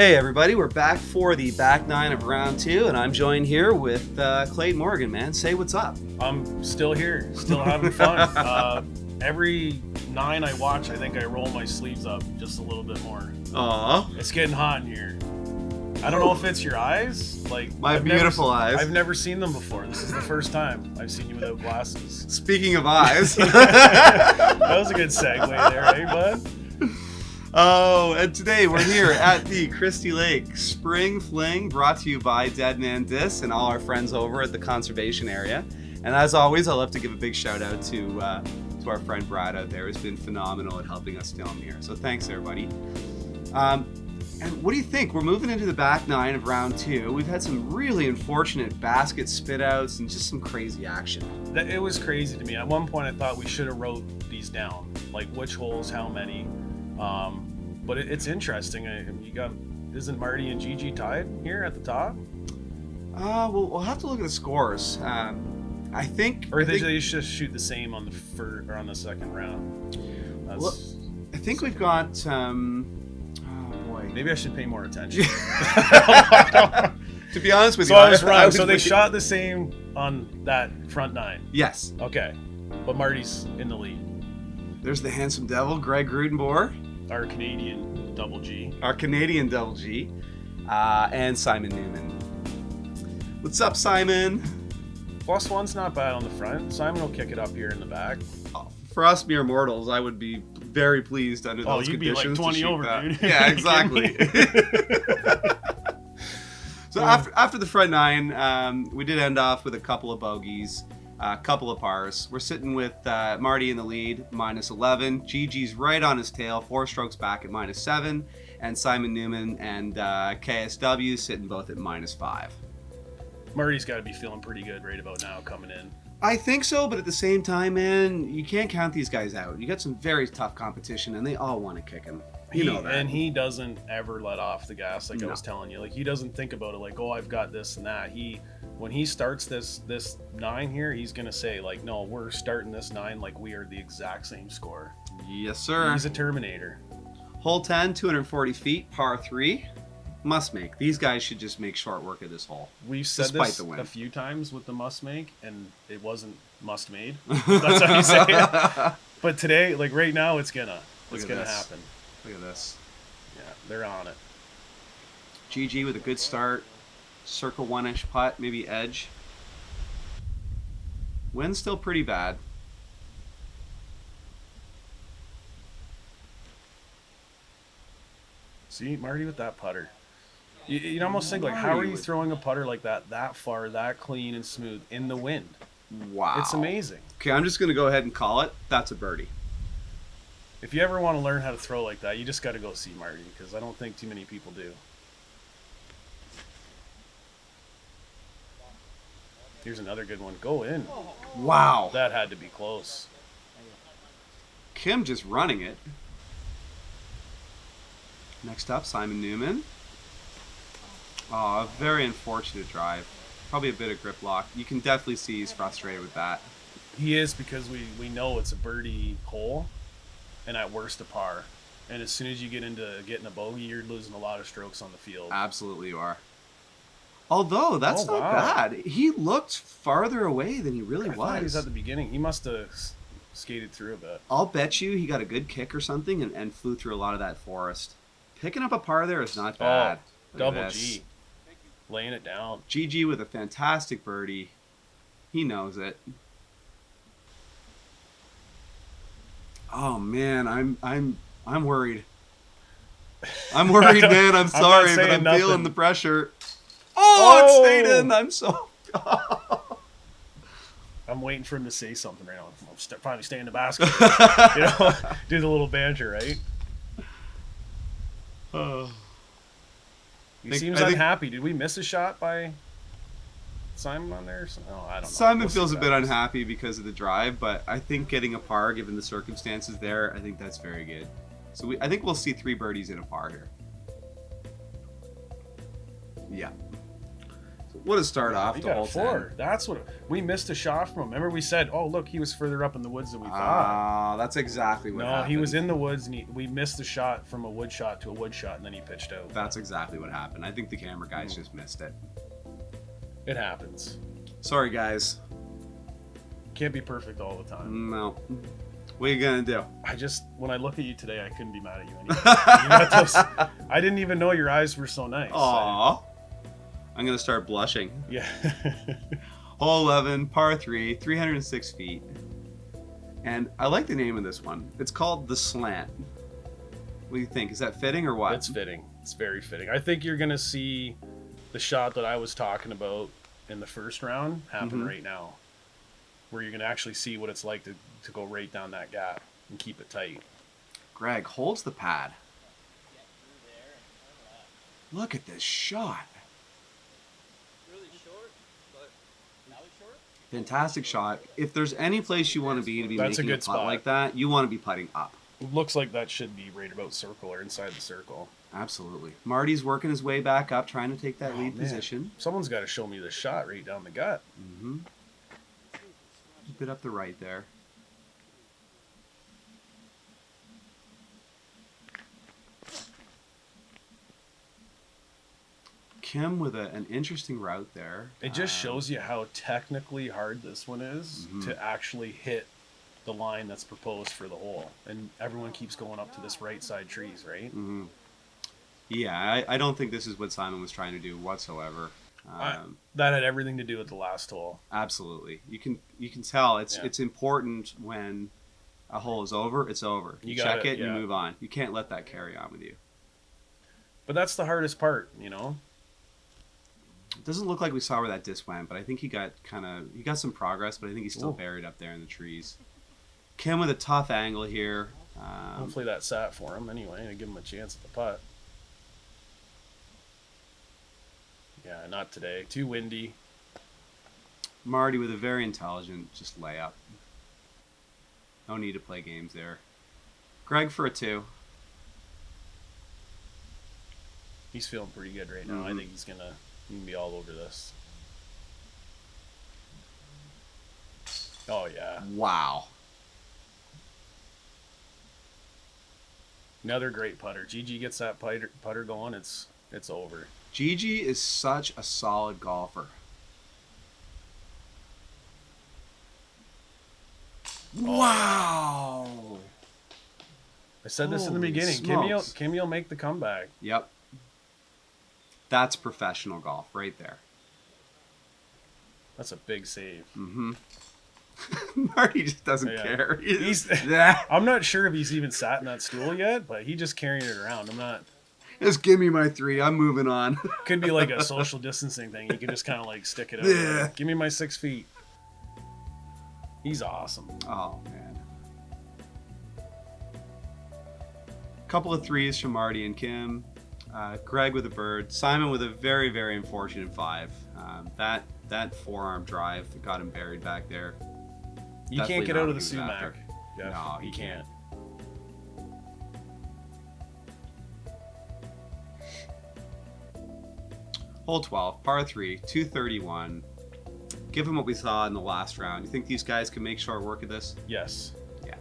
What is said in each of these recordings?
Hey everybody, we're back for the back nine of round two, and I'm joined here with Clayton Morgan, man. Say what's up. I'm still here, still having fun. Every nine I watch, I think I roll my sleeves up just a little bit more. Aww. It's getting hot in here. I don't know if it's your eyes. Like my beautiful eyes. I've never seen them before. This is the first time I've seen you without glasses. Speaking of eyes. That was a good segue there, eh, bud? Oh, and today we're here at the Christie Lake Spring Fling, brought to you by Dead Man Dis and all our friends over at the conservation area. And as always, I'd love to give a big shout out to our friend Berda out there, who's been phenomenal at helping us film here. So thanks, everybody. And what do you think? We're moving into the back nine of round two. We've had some really unfortunate basket spit outs and just some crazy action. It was crazy to me. At one point, I thought we should have wrote these down, like which holes, how many. But it's interesting. You got, isn't Marty and Gigi tied here at the top? We'll have to look at the scores. I think, or they just shoot the same on the second round. Well, I think we've got. Oh boy. Maybe I should pay more attention. To be honest with you, I was wrong. So they shot the same on that front nine. Yes. Okay, but Marty's in the lead. There's the handsome devil, Greg Grootenboer. Our Canadian double G. And Simon Newman. What's up, Simon? +1's not bad on the front. Simon will kick it up here in the back. Oh, for us mere mortals, I would be very pleased under those conditions. Oh, you'd be like 20 over, that. dude. Yeah, exactly. So after the front nine, we did end off with a couple of bogeys. A couple of pars. We're sitting with Marty in the lead, -11. Gigi's right on his tail, 4 strokes back at -7. And Simon Newman and KSW sitting both at -5. Marty's got to be feeling pretty good right about now coming in. I think so, but at the same time, man, you can't count these guys out. You got some very tough competition, and they all want to kick him. You know that. And he doesn't ever let off the gas, like I was telling you. Like, he doesn't think about it like, oh, I've got this and that. When he starts this nine here, he's gonna say like, no, we're starting this nine like we are the exact same score. Yes, sir. He's a Terminator. Hole 10, 240 feet, par 3. Must make. These guys should just make short work of this hole. We've said this a few times with the must make, and it wasn't must made. That's how you say it. But today, like right now, it's gonna happen. Look at this. Yeah, they're on it. GG with a good start. Circle 1-ish putt, maybe edge. Wind's still pretty bad. See, Marty with that putter. You almost think, like, how are you throwing a putter like that far, that clean and smooth in the wind? Wow. It's amazing. Okay, I'm just going to go ahead and call it. That's a birdie. If you ever want to learn how to throw like that, you just got to go see Marty, because I don't think too many people do. Here's another good one. Go in. Wow. That had to be close. Kim just running it. Next up, Simon Newman. Oh, a very unfortunate drive. Probably a bit of grip lock. You can definitely see he's frustrated with that. He is, because we know it's a birdie hole, and at worst a par. And as soon as you get into getting a bogey, you're losing a lot of strokes on the field. Absolutely you are. Although, that's not bad. He looked farther away than he really was. I thought he was at the beginning. He must have skated through a bit. I'll bet you he got a good kick or something and flew through a lot of that forest. Picking up a par there is not bad. Double G. Laying it down. GG with a fantastic birdie. He knows it. Oh man, I'm worried. I'm worried, man. I'm sorry, but I'm feeling the pressure. Oh, it stayed in. I'm so. I'm waiting for him to say something right now. I'm finally stay in the basket. Do the little banter, right? He seems unhappy. Did we miss a shot by Simon on there? Oh, I don't know. Simon feels a bit unhappy because of the drive, but I think getting a par, given the circumstances there, I think that's very good. So I think we'll see 3 birdies in a par here. Yeah. So What a start off He the got whole a 4. 10. That's what we missed a shot from him. Remember we said, "Oh, look, he was further up in the woods than we thought." Ah, that's exactly what happened. No, he was in the woods, and we missed the shot from a wood shot to a wood shot, and then he pitched out. That's exactly what happened. I think the camera guys just missed it. It happens. Sorry, guys. Can't be perfect all the time. No. What are you gonna do? When I look at you today, I couldn't be mad at you anymore. You got those, I didn't even know your eyes were so nice. Aww. I'm gonna start blushing. Yeah. Hole 11, par 3, 306 feet. And I like the name of this one. It's called The Slant. What do you think? Is that fitting or what? It's fitting. It's very fitting. I think you're gonna see the shot that I was talking about in the first round happen right now, where you're gonna actually see what it's like to go right down that gap and keep it tight. Greg holds the pad. Look at this shot. Fantastic shot. If there's any place you want to be That's making a putt spot. like that, you want to be putting up. It looks like that should be right about circle or inside the circle. Absolutely. Marty's working his way back up, trying to take that lead position. Someone's got to show me the shot right down the gut. A bit up the right there. Kim with an interesting route there. It just shows you how technically hard this one is to actually hit the line that's proposed for the hole. And everyone keeps going up to this right side trees, right? Yeah, I don't think this is what Simon was trying to do whatsoever. That had everything to do with the last hole. Absolutely. You can tell it's important when a hole is over, it's over. You check it and you move on. You can't let that carry on with you. But that's the hardest part, you know? It doesn't look like we saw where that disc went, but I think he got some progress, but I think he's still buried up there in the trees. Kim with a tough angle here. Hopefully that sat for him anyway to give him a chance at the putt. Yeah, not today. Too windy. Marty with a very intelligent just layup. No need to play games there. Greg for a 2. He's feeling pretty good right now. I think he's gonna be all over this. Oh yeah. Wow. Another great putter. Gigi gets that putter going. It's over. Gigi is such a solid golfer. Wow. I said this in the beginning. Kimmy will make the comeback. Yep. That's professional golf right there. That's a big save. Marty just doesn't care. I'm not sure if he's even sat in that stool yet, but he just carrying it around. I'm not. Just give me my 3. I'm moving on. Could be like a social distancing thing. You can just kind of like stick it out. Yeah. Give me my 6 feet. He's awesome. Oh, man. Couple of 3s from Marty and Kim. Greg with a bird. Simon with a very, very unfortunate 5. That forearm drive that got him buried back there. You can't get out of the sumac. No, you can't. Hole 12, par 3, 231. Given what we saw in the last round, you think these guys can make short work of this? Yes. Yeah.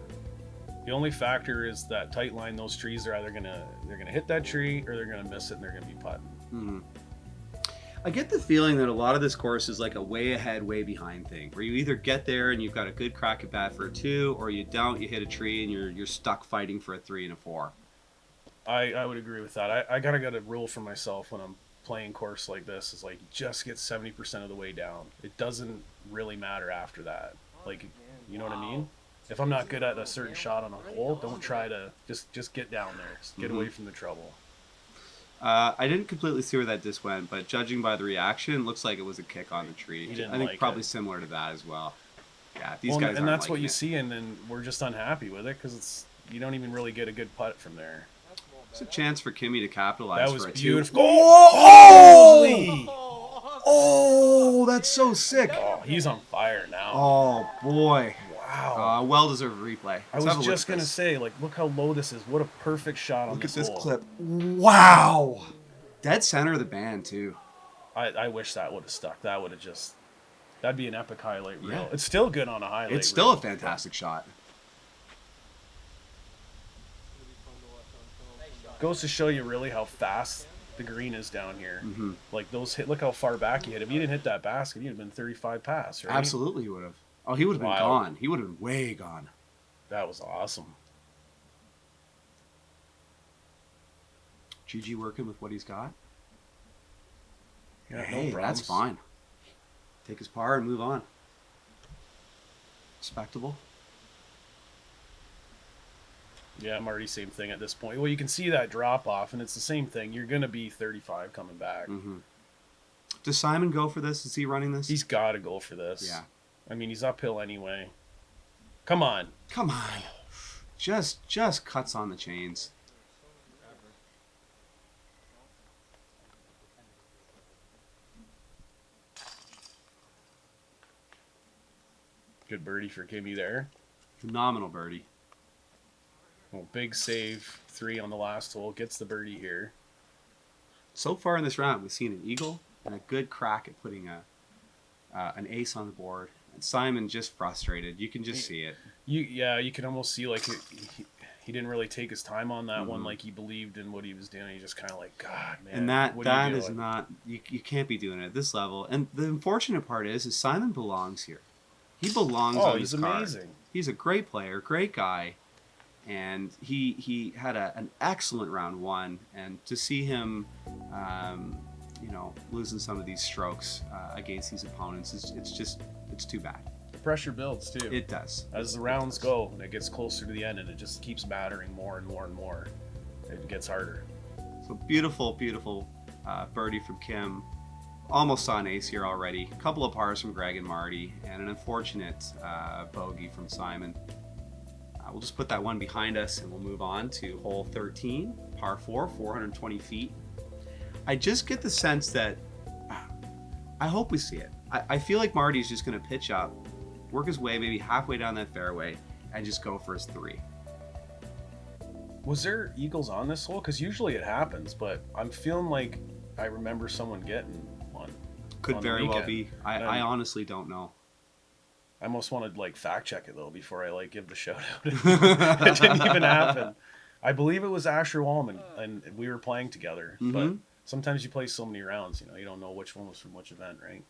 The only factor is that tight line. Those trees are either gonna hit that tree or they're gonna miss it and they're gonna be putting. I get the feeling that a lot of this course is like a way ahead, way behind thing, where you either get there and you've got a good crack at bat for a 2, or you don't. You hit a tree and you're stuck fighting for a 3 and a 4. I would agree with that. I gotta get a rule for myself when I'm playing course like this. Is like just get 70% of the way down. It doesn't really matter after that. Like, you know what I mean? If I'm not good at a certain shot on a hole, don't try to just get down there. Just get away from the trouble. I didn't completely see where that disc went, but judging by the reaction, it looks like it was a kick on the tree. I think probably similar to that as well. Yeah, these guys and that's what you see, and then we're just unhappy with it because you don't even really get a good putt from there. It's a chance for Kimmy to capitalize. That was for beautiful. Oh, that's so sick. Oh, he's on fire now. Oh boy. Wow. Well-deserved replay. I was just going to say, like, look how low this is. What a perfect shot on this hole. Look at this clip. Wow. Dead center of the band, too. I wish that would have stuck. That would have just... That'd be an epic highlight reel. Yeah. It's still good on a highlight It's still reel. a fantastic shot. Goes to show you really how fast the green is down here. Mm-hmm. Like those hit, look how far back you hit. If you didn't hit that basket, you'd have been 35 pass, right? Absolutely, he would have. Oh, he would have been Wild. gone. He would have been way gone. That was awesome. GG working with what he's got. Yeah, Hey, no that's problems. fine. Take his par and move on. Respectable. Yeah, Marty, same thing at this point. Well, you can see that drop off, and it's the same thing. You're going to be 35 coming back. Mm-hmm. Does Simon go for this? Is he running this? He's got to go for this. Yeah. I mean, he's uphill anyway. Come on. Come on. Just cuts on the chains. Good birdie for Kimmy there. Phenomenal birdie. Well, big save, 3 on the last hole. Gets the birdie here. So far in this round, we've seen an eagle and a good crack at putting an ace on the board. And Simon just frustrated. You can just see it. You can almost see like he didn't really take his time on that one. Like he believed in what he was doing. He just kind of like, God, man. And that what are you is doing? not, you can't be doing it at this level. And the unfortunate part is Simon belongs here. He belongs on he's this card. amazing. He's a great player, great guy. And he had an excellent round one. And to see him, losing some of these strokes against these opponents, it's too bad. The pressure builds too. It does. As the rounds go and it gets closer to the end and it just keeps mattering more and more and more. It gets harder. So beautiful, beautiful birdie from Kim. Almost saw an ace here already. A couple of pars from Greg and Marty, and an unfortunate bogey from Simon. We'll just put that one behind us and we'll move on to hole 13, par 4, 420 feet. I just get the sense that I hope we see it. I feel like Marty's just going to pitch up, work his way maybe halfway down that fairway, and just go for his 3. Was there eagles on this hole? Because usually it happens, but I'm feeling like I remember someone getting one. Could very well be. I honestly don't know. I almost want to fact check it though before I give the shout out. It didn't even happen. I believe it was Asher Wallman and we were playing together. Mm-hmm. But sometimes you play so many rounds, you don't know which one was from which event, right?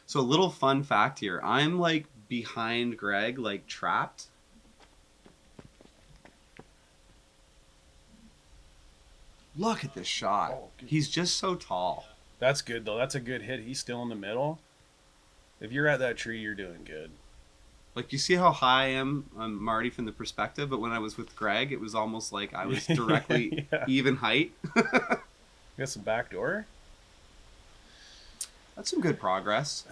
So a little fun fact here. I'm behind Greg, trapped. Look at this shot. Oh, He's just so tall. That's good though. That's a good hit. He's still in the middle. If you're at that tree, you're doing good. You see how high I am on Marty from the perspective, but when I was with Greg, it was almost like I was directly even height. Got some backdoor. That's some good progress.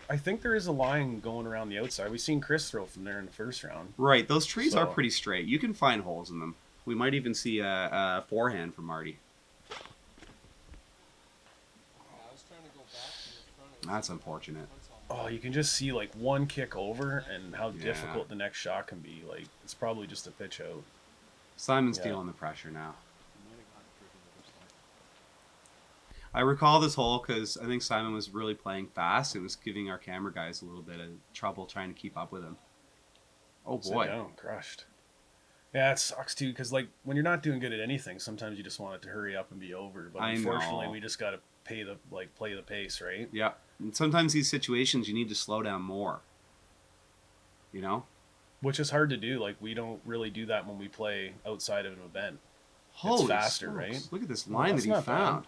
I think there is a line going around the outside. We've seen Chris throw from there in the first round. Right, those trees are pretty straight. You can find holes in them. We might even see a forehand from Marty. That's unfortunate. Oh, you can just see one kick over and how difficult the next shot can be. It's probably just a pitch out. Simon's feeling the pressure now. I recall this hole because I think Simon was really playing fast. It was giving our camera guys a little bit of trouble trying to keep up with him. Oh boy. Sit down, crushed. Yeah, it sucks too because when you're not doing good at anything, sometimes you just want it to hurry up and be over. But unfortunately, we just got to play the pace, right? Yeah. And sometimes these situations you need to slow down more. Which is hard to do. We don't really do that when we play outside of an event. Holy it's faster, smokes. right? Look at this line that he found.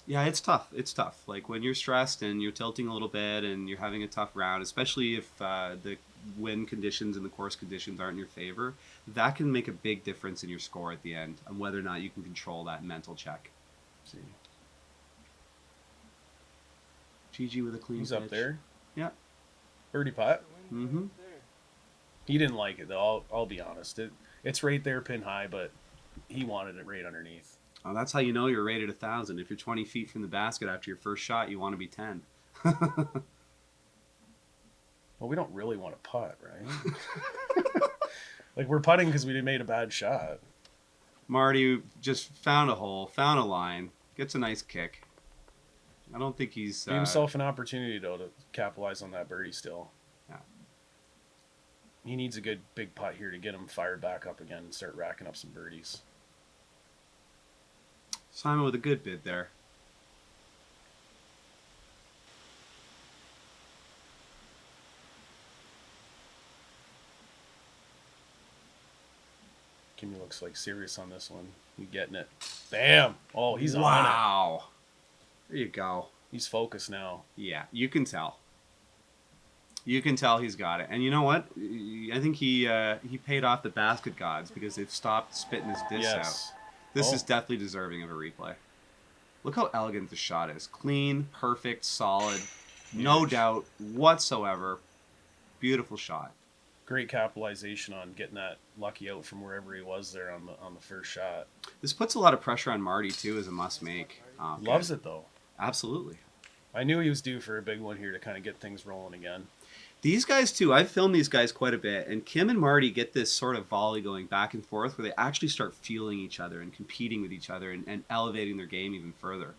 Yeah, it's tough. It's tough. When you're stressed and you're tilting a little bit and you're having a tough round, especially if the wind conditions and the course conditions aren't in your favor, that can make a big difference in your score at the end on whether or not you can control that mental check. See. GG with a clean He's pitch. up there. Yeah. Birdie putt. Mm-hmm. He didn't like it though. I'll be honest. It's right there, pin high, but he wanted it right underneath. Oh, that's how you know you're rated 1,000. If you're 20 feet from the basket after your first shot, you want to be 10. Well, we don't really want to putt, right? We're putting because we made a bad shot. Marty just found a hole, found a line, Gets a nice kick. I don't think he's... Gave himself an opportunity, though, to capitalize on that birdie still. Yeah. He needs a good big putt here to get him fired back up again and start racking up some birdies. Simon with a good bid there. Kimmy looks like serious on this one. He's getting it. Bam! Oh, he's on it. Wow. There you go. He's focused now. Yeah, you can tell. You can tell he's got it. And you know what? I think he paid off the basket gods because they've stopped spitting his disc out. This is definitely deserving of a replay. Look how elegant the shot is. Clean, perfect, solid. No doubt whatsoever. Beautiful shot. Great capitalization on getting that lucky out from wherever he was there on the first shot. This puts a lot of pressure on Marty, too, as a must-make. Loves it, though. Absolutely. I knew he was due for a big one here to kind of get things rolling again. These guys, too, I've filmed these guys quite a bit, and Kim and Marty get this sort of volley going back and forth where they actually start feeling each other and competing with each other and elevating their game even further.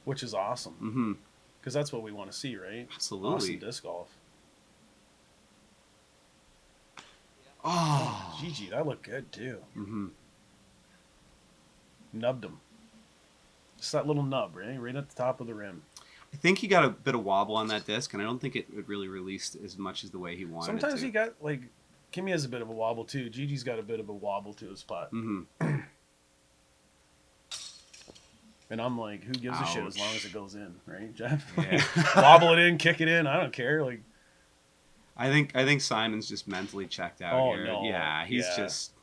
Which is awesome. Mm-hmm. Because that's what we want to see, right? Absolutely. Awesome disc golf. Oh. GG, that looked good, too. Mm-hmm. Nubbed him. Just that little nub, right? Right at the top of the rim. I think he got a bit of wobble on that disc, and I don't think it really released as much as the way he wanted it to. Sometimes he got, like, Kimmy has a bit of a wobble, too. Gigi's got a bit of a wobble to his putt. Mm-hmm. And I'm like, who gives a shit as long as it goes in, right, Jeff? Yeah. Wobble it in, kick it in. I don't care. Like, I think Simon's just mentally checked out here. No. Yeah, he's just...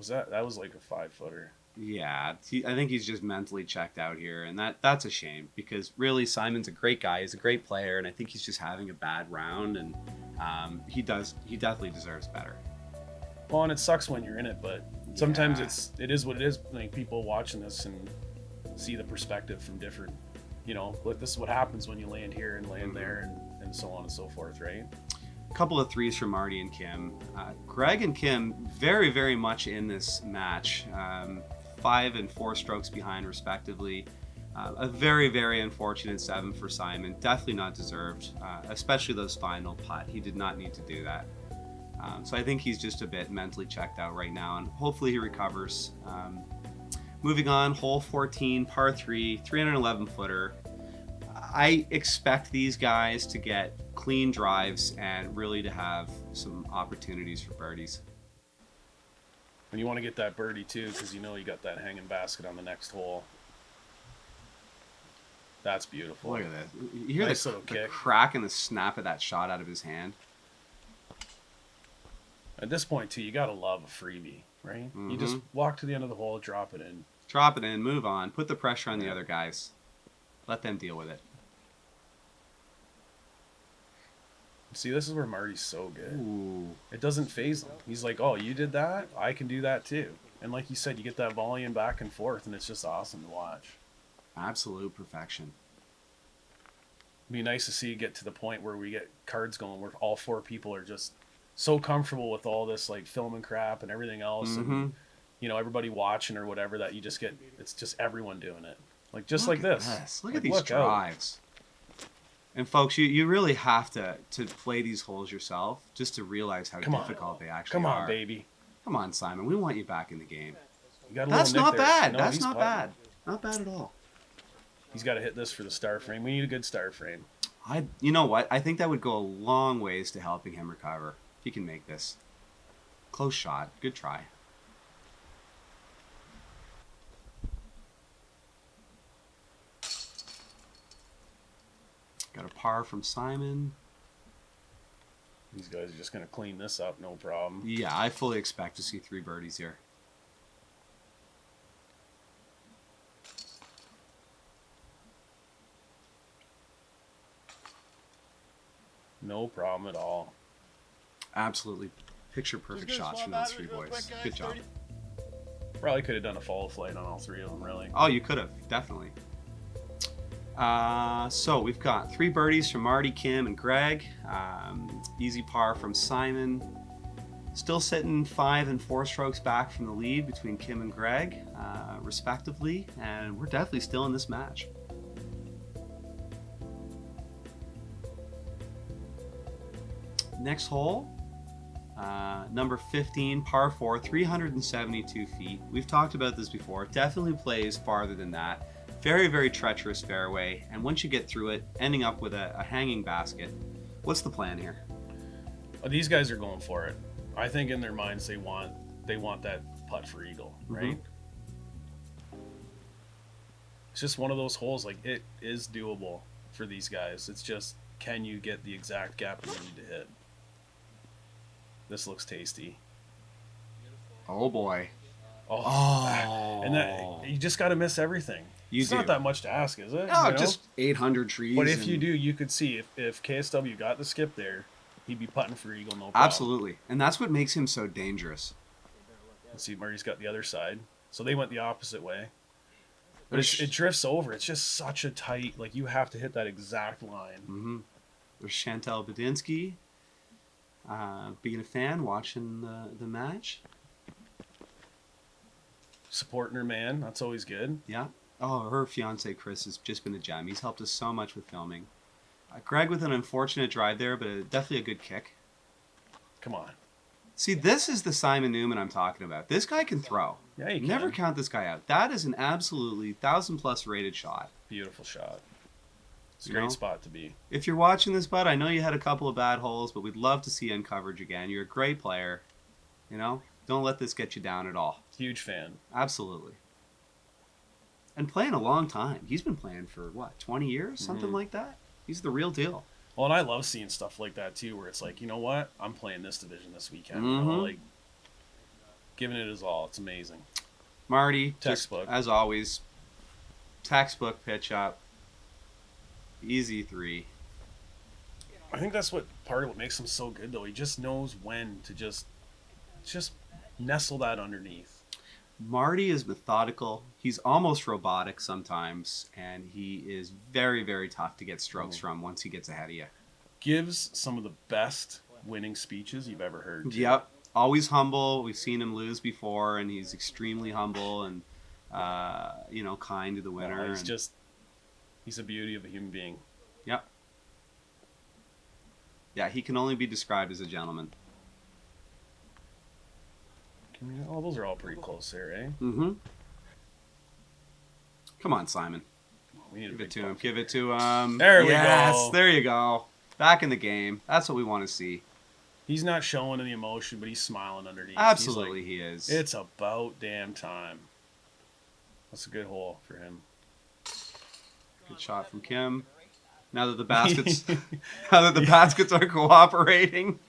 That was like a 5-footer. Yeah, I think he's just mentally checked out here, and that's a shame because really Simon's a great guy. He's a great player, and I think he's just having a bad round, and he definitely deserves better. Well, and it sucks when you're in it, but sometimes it is what it is. Like, people watching this and see the perspective from different, like, this is what happens when you land here and land there and so on and so forth, right? A couple of threes from Marty and Kim. Greg and Kim very, very much in this match. 5 and 4 strokes behind respectively. A very, very unfortunate 7 for Simon. Definitely not deserved, especially those final putt. He did not need to do that. So I think he's just a bit mentally checked out right now, and hopefully he recovers. Moving on, hole 14, par 3, 311-footer. I expect these guys to get clean drives and really to have some opportunities for birdies. And you want to get that birdie too, because you got that hanging basket on the next hole. That's beautiful. Look at that. You hear nice the crack and the snap of that shot out of his hand. At this point too, you gotta love a freebie, right? Mm-hmm. You just walk to the end of the hole, drop it in. Drop it in, move on, put the pressure on the other guys. Let them deal with it. See, this is where Marty's so good. Ooh. It doesn't faze him. He's like, oh, you did that? I can do that too. And like you said, you get that volume back and forth, and it's just awesome to watch. Absolute perfection. It'd be nice to see it get to the point where we get cards going where all 4 people are just so comfortable with all this, like, film and crap and everything else. And, everybody watching or whatever, that you just get, it's just everyone doing it. Like, just Look like at this. Look at these drives. And folks, you really have to play these holes yourself just to realize how difficult they actually are. Come on, baby. Come on, Simon. We want you back in the game. That's not bad. No, that's not bad. Not bad at all. He's got to hit this for the star frame. We need a good star frame. You know what? I think that would go a long ways to helping him recover. If he can make this. Close shot. Good try. Got a par from Simon. These guys are just going to clean this up, no problem. Yeah, I fully expect to see 3 birdies here. No problem at all. Absolutely picture perfect shots from those 3 boys. Good job. Probably could have done a follow flight on all 3 of them, really. Oh, you could have, definitely. So we've got 3 birdies from Marty, Kim, and Greg. Easy par from Simon. Still sitting 5 and 4 strokes back from the lead between Kim and Greg, respectively, and we're definitely still in this match. Next hole, number 15, par 4, 372 feet. We've talked about this before. Definitely plays farther than that. Very, very treacherous fairway, and once you get through it, ending up with a hanging basket. What's the plan here? These guys are going for it. I think in their minds they want that putt for eagle, right? It's just one of those holes, like, it is doable for these guys. It's just, can you get the exact gap you need to hit? This looks tasty. Oh boy. Oh. And that, you just got to miss everything. It's not that much to ask, is it? No, just 800 trees. But if you do, you could see if KSW got the skip there, he'd be putting for eagle, no problem. Absolutely. And that's what makes him so dangerous. Let's see, Marty's got the other side. So they went the opposite way. But it drifts over. It's just such a tight, like, you have to hit that exact line. There's Chantal Badinsky, being a fan, watching the match. Supporting her man. That's always good. Yeah. Oh, her fiance Chris has just been a gem. He's helped us so much with filming. Greg with an unfortunate drive there, but definitely a good kick. Come on. See, this is the Simon Newman I'm talking about. This guy can throw. Yeah, you can. Never count this guy out. That is an absolutely 1,000+ rated shot. Beautiful shot. It's a great spot to be. If you're watching this, bud, I know you had a couple of bad holes, but we'd love to see you in coverage again. You're a great player. You know, don't let this get you down at all. Huge fan. Absolutely. And playing a long time. He's been playing for, 20 years? Something like that? He's the real deal. Well, and I love seeing stuff like that, too, where it's like, you know what? I'm playing this division this weekend. You know, like, giving it his all. It's amazing. Marty, textbook. As always, textbook pitch up. Easy 3. I think that's part of what makes him so good, though. He just knows when to just nestle that underneath. Marty is methodical. He's almost robotic sometimes, and he is very, very tough to get strokes from once he gets ahead of you. Gives some of the best winning speeches you've ever heard. Too. Yep. Always humble. We've seen him lose before, and he's extremely humble and, kind to the winner. He's a beauty of a human being. Yep. Yeah, he can only be described as a gentleman. Oh, those are all pretty close there, eh? Come on, Simon. Give it to him. Give it to him. There we go. Yes, there you go. Back in the game. That's what we want to see. He's not showing any emotion, but he's smiling underneath. Absolutely, he is. It's about damn time. That's a good hole for him. Good shot from Kim. Now that the baskets are cooperating.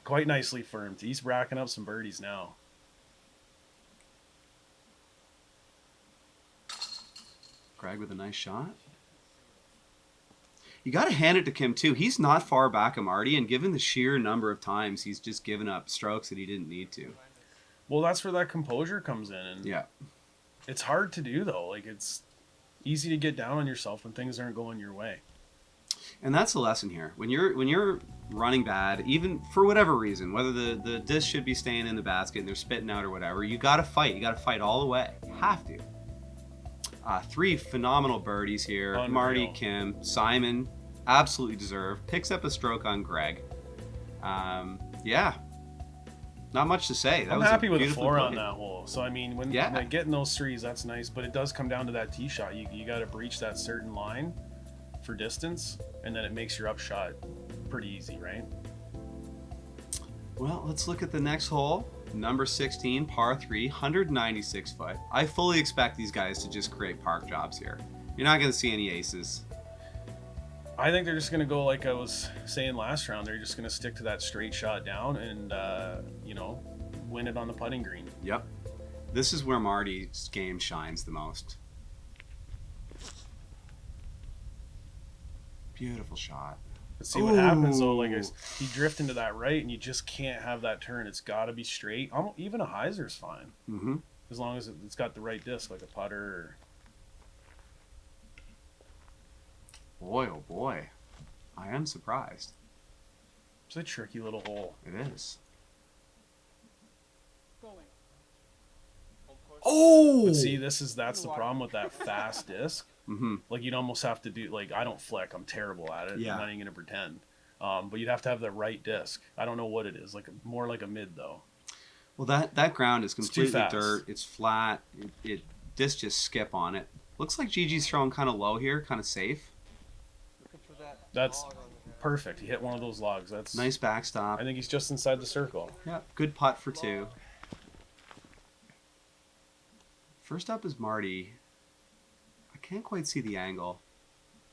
Quite nicely firmed. He's racking up some birdies now. Greg with a nice shot. You got to hand it to Kim, too. He's not far back of Marty, and given the sheer number of times he's just given up strokes that he didn't need to. Well, that's where that composure comes in. And yeah. It's hard to do, though. Like, it's easy to get down on yourself when things aren't going your way. And that's the lesson here. When you're running bad, even for whatever reason, whether the disc should be staying in the basket and they're spitting out or whatever, you got to fight. You got to fight all the way. You have to. 3 phenomenal birdies here. Unreal. Marty, Kim, Simon, absolutely deserved. Picks up a stroke on Greg. Yeah. Not much to say. I'm happy with a 4 on that hole. So, I mean, when getting those 3s, that's nice. But it does come down to that tee shot. You got to breach that certain line for distance, and then it makes your upshot pretty easy, right? Well, let's look at the next hole. Number 16, par 3, 196 foot. I fully expect these guys to just create park jobs here. You're not going to see any aces. I think they're just going to go like I was saying last round. They're just going to stick to that straight shot down and, win it on the putting green. Yep. This is where Marty's game shines the most. Beautiful shot. Let's see what happens, though. Like, you drift into that right, and you just can't have that turn. It's got to be straight. Even a hyzer's fine. Mm-hmm. As long as it's got the right disc, like a putter. Boy, oh boy. I am surprised. It's a tricky little hole. It is. Oh! But see, that's the problem with that fast disc. Mm-hmm. Like, you'd almost have to do, like, I don't flick. I'm terrible at it. Yeah. I'm not even going to pretend. But you'd have to have the right disc. I don't know what it is. Like, more like a mid, though. Well, that ground is completely fast. dirt. It's flat. Discs just skip on it. Looks like Gigi's throwing kind of low here, kind of safe. That's perfect. He hit one of those logs. That's nice backstop. I think he's just inside the circle. Yeah, good putt for 2. First up is Marty. I can't quite see the angle.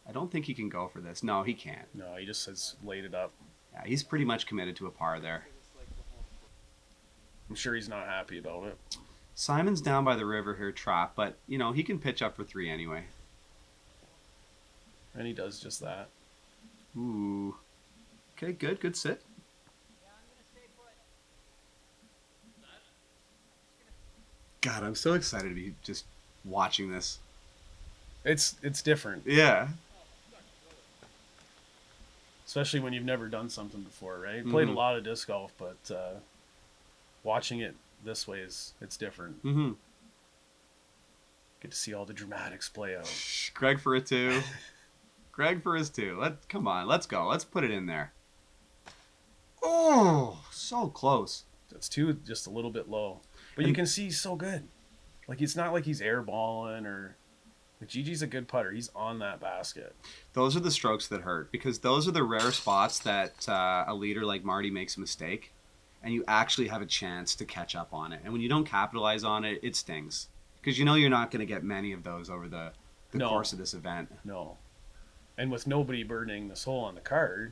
I don't think he can go for this. No, he can't. No, he just has laid it up. Yeah, he's pretty much committed to a par there. I'm sure he's not happy about it. Simon's down by the river here, trapped, but, you know, he can pitch up for 3 anyway. And he does just that. Ooh. Okay, good. Good sit. God, I'm so excited to be just watching this. It's different. Yeah. Especially when you've never done something before, right? Played a lot of disc golf, but watching it this way it's different. Mm-hmm. Get to see all the dramatics play out. Greg for a 2. Greg for his 2. Come on, let's go. Let's put it in there. Oh, so close. That's 2, just a little bit low. But you can see he's so good. Like, it's not like he's airballing or... Like, Gigi's a good putter. He's on that basket. Those are the strokes that hurt, because those are the rare spots that a leader like Marty makes a mistake, and you actually have a chance to catch up on it. And when you don't capitalize on it, it stings. Because you know you're not going to get many of those over the course of this event. No. And with nobody burning this hole on the card,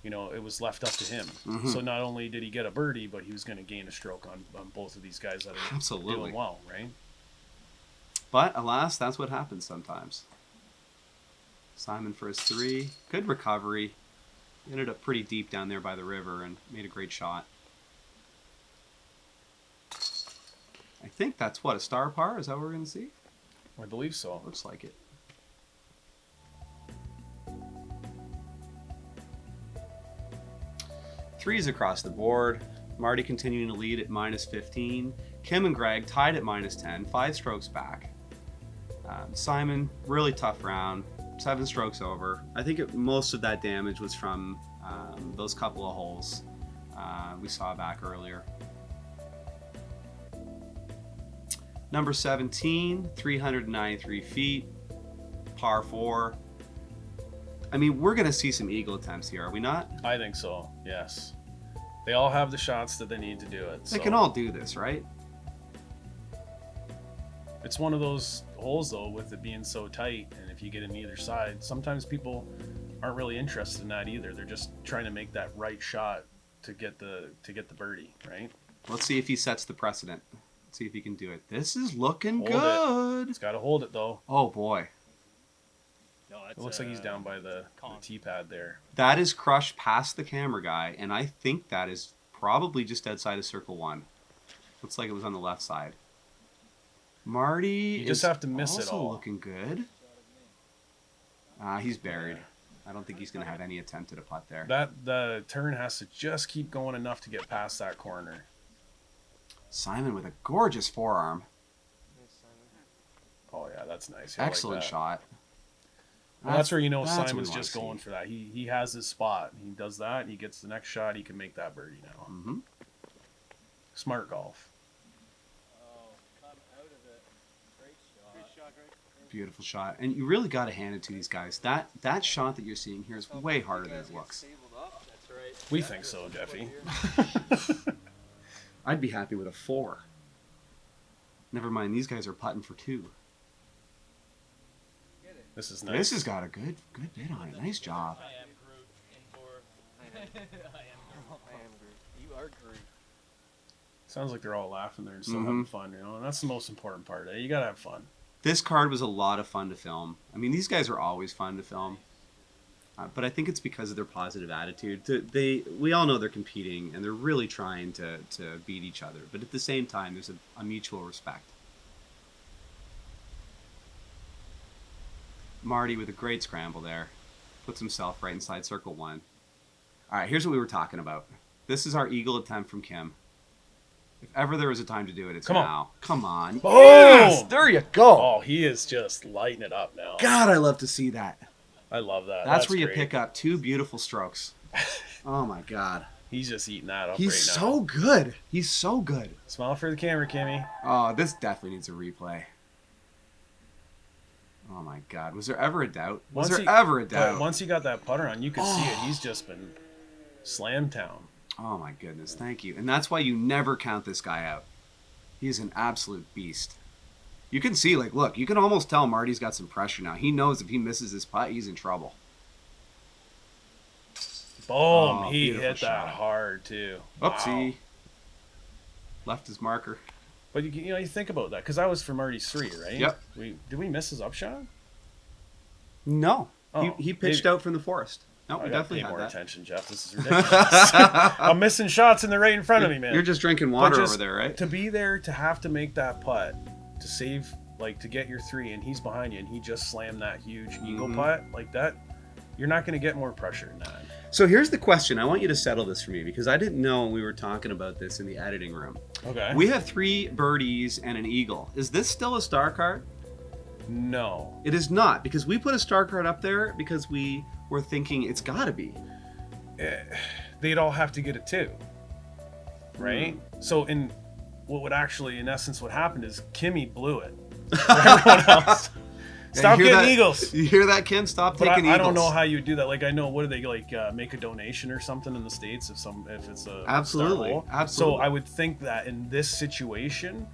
you know, it was left up to him. Mm-hmm. So not only did he get a birdie, but he was going to gain a stroke on both of these guys that are doing well, right? But alas, that's what happens sometimes. Simon for his 3. Good recovery. Ended up pretty deep down there by the river and made a great shot. I think that's what, a star par? Is that what we're going to see? I believe so. Looks like it. Threes across the board. Marty continuing to lead at -15. Kim and Greg tied at -10, 5 strokes back. Simon, really tough round, 7 strokes over. I think most of that damage was from those couple of holes we saw back earlier. Number 17, 393 feet, par 4. I mean, we're going to see some eagle attempts here, are we not? I think so, yes. They all have the shots that they need to do it. They can all do this, right? It's one of those holes, though, with it being so tight, and if you get in either side, sometimes people aren't really interested in that either. They're just trying to make that right shot to get the birdie, right? Let's see if he sets the precedent. Let's see if he can do it. This is looking Hold good. He's got to hold it, though. Oh, boy. No, It looks like he's down by the tee pad there. That is crushed past the camera guy, and I think that is probably just outside of circle 1. Looks like it was on the left side. Marty You just have to miss it also all. looking good. He's buried. I don't think he's going to have any attempt at a putt there. The turn has to just keep going enough to get past that corner. Simon with a gorgeous forearm. Oh, yeah, that's nice. I like Excellent that. shot. Well, that's where you know that's what Simon's we wanna just see. going for that. He has his spot. He does that, and he gets the next shot. He can make that birdie now. Mm-hmm. Smart golf. Oh, come out of it. Great shot. Great shot, Greg. Beautiful shot. And you really got to hand it to these guys. That shot that you're seeing here is way harder than it looks. That's right. We think so, Jeffy. I'd be happy with a 4. Never mind, these guys are putting for 2. This is nice. This has got a good bit on it. Nice job. I am Groot. I am Groot. You are Groot. Sounds like they're all laughing there and still having fun, you know? And that's the most important part. Eh? You got to have fun. This card was a lot of fun to film. I mean, these guys are always fun to film. But I think it's because of their positive attitude. We all know they're competing, and they're really trying to beat each other. But at the same time, there's a mutual respect. Marty with a great scramble there. Puts himself right inside circle 1. All right, here's what we were talking about. This is our eagle attempt from Kim. If ever there was a time to do it, it's now. Come on. Boom! Yes! There you go. Oh, he is just lighting it up now. God, I love to see that. I love that. That's where you great. pick up 2 beautiful strokes. Oh, my God. He's just eating that up He's right now. so good. He's so good. Smile for the camera, Kimmy. Oh, this definitely needs a replay. Oh, my God. Was there ever a doubt? Was there ever a doubt? Once he got that putter on, you could see it. He's just been slam town. Oh, my goodness. Thank you. And that's why you never count this guy out. He's an absolute beast. You can see, like, look, you can almost tell Marty's got some pressure now. He knows if he misses this putt, he's in trouble. Boom. Oh, he beautiful hit shot. that hard, too. Oopsie. Wow. Left his marker. But, you know, you think about that, because that was for Marty's 3, right? Yep. Did we miss his upshot? No. Oh, he pitched out from the forest. No, we I definitely pay had more that. attention, Jeff. This is ridiculous. I'm missing shots and they're right in front of me, man. You're just drinking But water just over there, right? To be there, to have to make that putt, to save, like, to get your 3, and he's behind you, and he just slammed that huge eagle putt like that, you're not going to get more pressure than that. So here's the question. I want you to settle this for me because I didn't know we were talking about this in the editing room. Okay. We have 3 birdies and an eagle. Is this still a star card? No. It is not, because we put a star card up there because we were thinking it's got to be. They'd all have to get it too, right? So what would actually, in essence, what happened is Kimmy blew it for everyone else. Stop you hear getting that? Eagles. You hear that, Kim? Stop But taking I eagles. don't know how you do that. Like, I know, what do they, like, make a donation or something in the States if it's a Absolutely. star hole? Absolutely. So I would think that in this situation,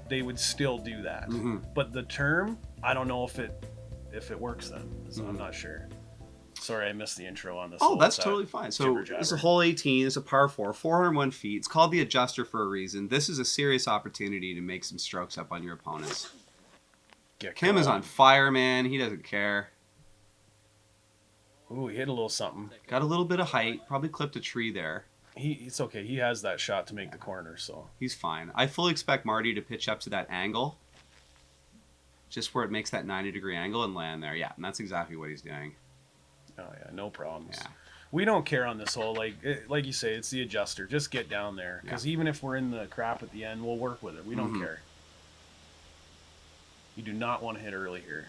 they would still do that. Mm-hmm. But the term, I don't know if it works then. So I'm not sure. Sorry, I missed the intro on this. Oh, that's totally fine. So jibber-jabber. this is a hole 18. It's a par 4, 401 feet. It's called the adjuster for a reason. This is a serious opportunity to make some strokes up on your opponents. Kim is on fire, man. He doesn't care. Ooh, he hit a little something. Got a little bit of height. Probably clipped a tree there. It's okay. He has that shot to make the corner, so. He's fine. I fully expect Marty to pitch up to that angle. Just where it makes that 90-degree angle and land there. Yeah, and that's exactly what he's doing. Oh, yeah, no problems. Yeah. We don't care on this hole. Like you say, it's the adjuster. Just get down there. Because even if we're in the crap at the end, we'll work with it. We don't care. You do not want to hit early here.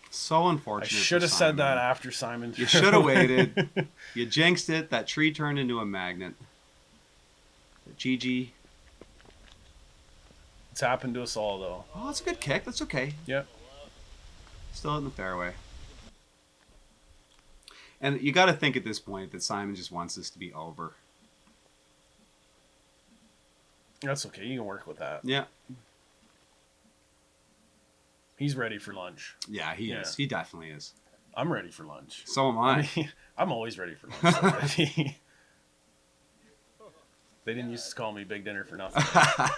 So unfortunate. I should have said that after Simon. You should have waited. You jinxed it. That tree turned into a magnet. GG. It's happened to us all, though. Oh, that's a good kick. That's okay. Yep. Still in the fairway. And you got to think at this point that Simon just wants this to be over. That's okay. You can work with that. Yeah. He's ready for lunch. Yeah, he is. He definitely is. I'm ready for lunch. So am I. I'm always ready for lunch. Already. They didn't used to call me Big Dinner for nothing.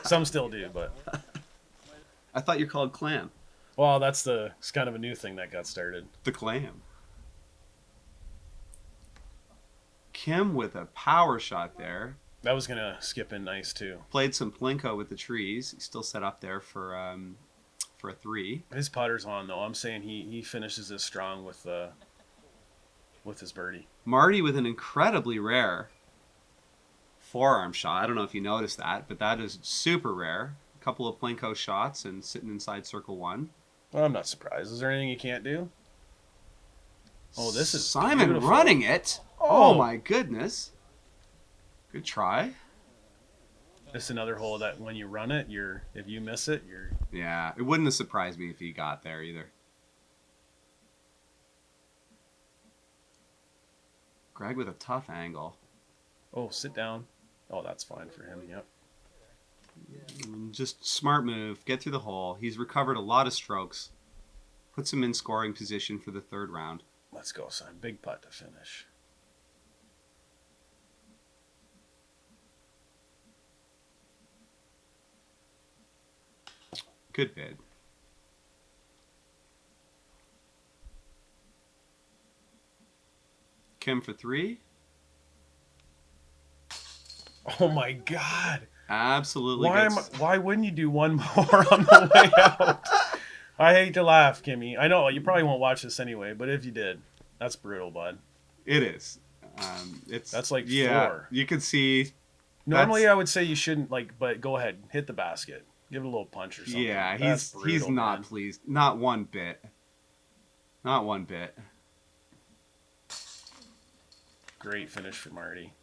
Some still do, but. I thought you're called Clam. Well, it's kind of a new thing that got started. The Clam. Kim with a power shot there. That was going to skip in nice, too. Played some plinko with the trees. He's still set up there for a 3. His putter's on, though. I'm saying he finishes this strong with his birdie. Marty with an incredibly rare forearm shot. I don't know if you noticed that, but that is super rare. A couple of plinko shots and sitting inside circle 1. Well, I'm not surprised. Is there anything you can't do? Oh, this is Simon beautiful. running it. Oh my goodness. Good try. It's another hole that when you run it, if you miss it, you're... Yeah, it wouldn't have surprised me if he got there either. Greg with a tough angle. Oh, sit down. Oh, that's fine for him, yep. Just smart move. Get through the hole. He's recovered a lot of strokes. Puts him in scoring position for the 3rd round. Let's go, son. Big putt to finish. Good bid. Kim for 3. Oh my God! Absolutely. Why wouldn't you do one more on the way out? I hate to laugh, Kimmy. I know you probably won't watch this anyway, but if you did, That's brutal, bud. It is. That's like 4. You can see. Normally, I would say you shouldn't but go ahead, hit the basket, give it a little punch or something. Yeah, That's he's brutal, not man. pleased. Not one bit. Not one bit. Great finish for Marty.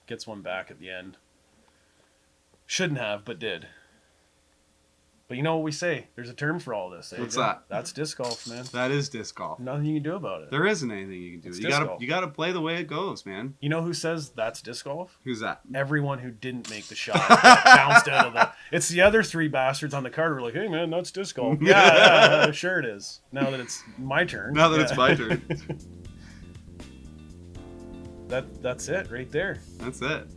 Gets one back at the end. Shouldn't have, but did. But you know what we say? There's a term for all this. What's AJ? that? That's disc golf, man. That is disc golf. Nothing you can do about it. There isn't anything you can do. It's You disc gotta golf. you gotta play the way it goes, man. You know who says that's disc golf? Who's that? Everyone who didn't make the shot that bounced out of the. It's the other 3 bastards on the card who are like, hey man, that's disc golf. Yeah, sure it is. Now that it's my turn. Now that it's my turn. That's it right there. That's it.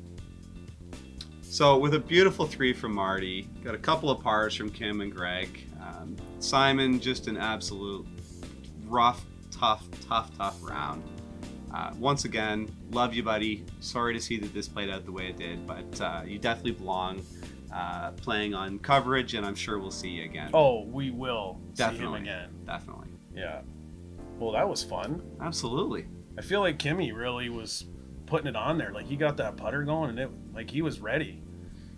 So with a beautiful 3 from Marty, got a couple of pars from Kim and Greg. Simon, just an absolute rough, tough round. Once again, love you, buddy. Sorry to see that this played out the way it did, but you definitely belong playing on coverage, and I'm sure we'll see you again. Oh, we will Definitely. see him again. Definitely. Yeah. Well, that was fun. Absolutely. I feel like Kimmy really was putting it on there. Like, he got that putter going, and he was ready.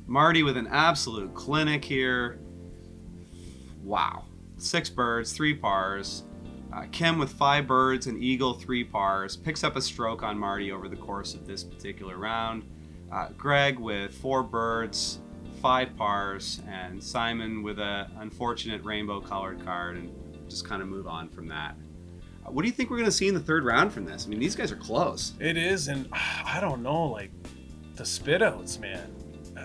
Marty with an absolute clinic here. Wow. 6 birds, 3 pars. Kim with 5 birds, an eagle, 3 pars. Picks up a stroke on Marty over the course of this particular round. Greg with 4 birds, 5 pars, and Simon with an unfortunate rainbow-colored card, and just kind of move on from that. What do you think we're going to see in the 3rd round from this? I mean, these guys are close. It is, and I don't know, like, the spit outs, man.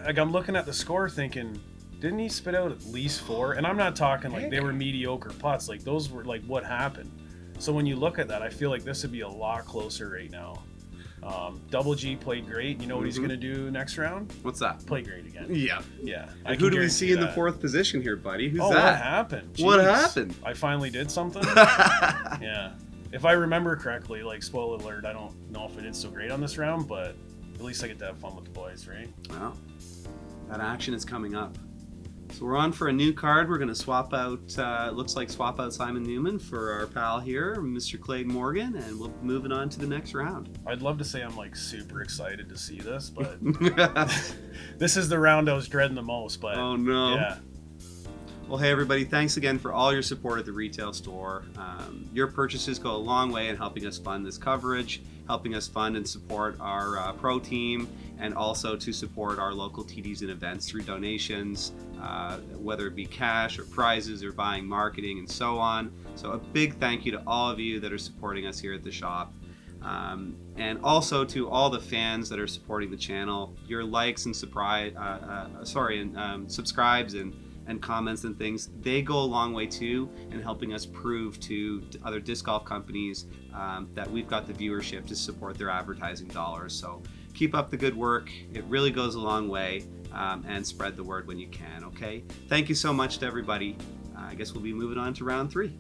Like, I'm looking at the score thinking, didn't he spit out at least 4? And I'm not talking like they were mediocre putts. Like, those were like what happened. So when you look at that, I feel like this would be a lot closer right now. Double G played great. You know what he's going to do next round? What's that? Play great again. Yeah. Yeah. And who do we see in the 4th position here, buddy? Who's that? What happened? What Jeez. happened? I finally did something? Yeah. If I remember correctly, like, spoiler alert, I don't know if I did so great on this round, but at least I get to have fun with the boys, right? Well, that action is coming up. So we're on for a new card. We're going to swap out, looks like swap out Simon Newman for our pal here, Mr. Clayton Morgan, and we'll be moving on to the next round. I'd love to say I'm like super excited to see this, but this is the round I was dreading the most. But oh no. Yeah. Well, hey everybody, thanks again for all your support at the retail store. Your purchases go a long way in helping us fund this coverage, helping us fund and support our pro team, and also to support our local TDs and events through donations, whether it be cash or prizes or buying marketing and so on. So a big thank you to all of you that are supporting us here at the shop. And also to all the fans that are supporting the channel. Your likes and subscribes and comments and things, they go a long way too in helping us prove to other disc golf companies that we've got the viewership to support their advertising dollars. So keep up the good work. It really goes a long way, and spread the word when you can, okay? Thank you so much to everybody. I guess we'll be moving on to round 3.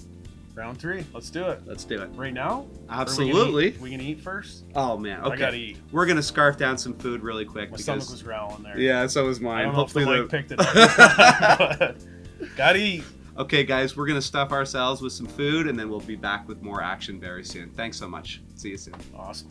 Round 3. Let's do it. Let's do it. Right now? Absolutely. We gonna eat first? Oh man, okay. I gotta eat. We're gonna scarf down some food really quick. My because stomach was growling there. Yeah, so was mine. I don't know if the mic picked it up. But gotta eat. Okay, guys, we're gonna stuff ourselves with some food, and then we'll be back with more action very soon. Thanks so much. See you soon. Awesome.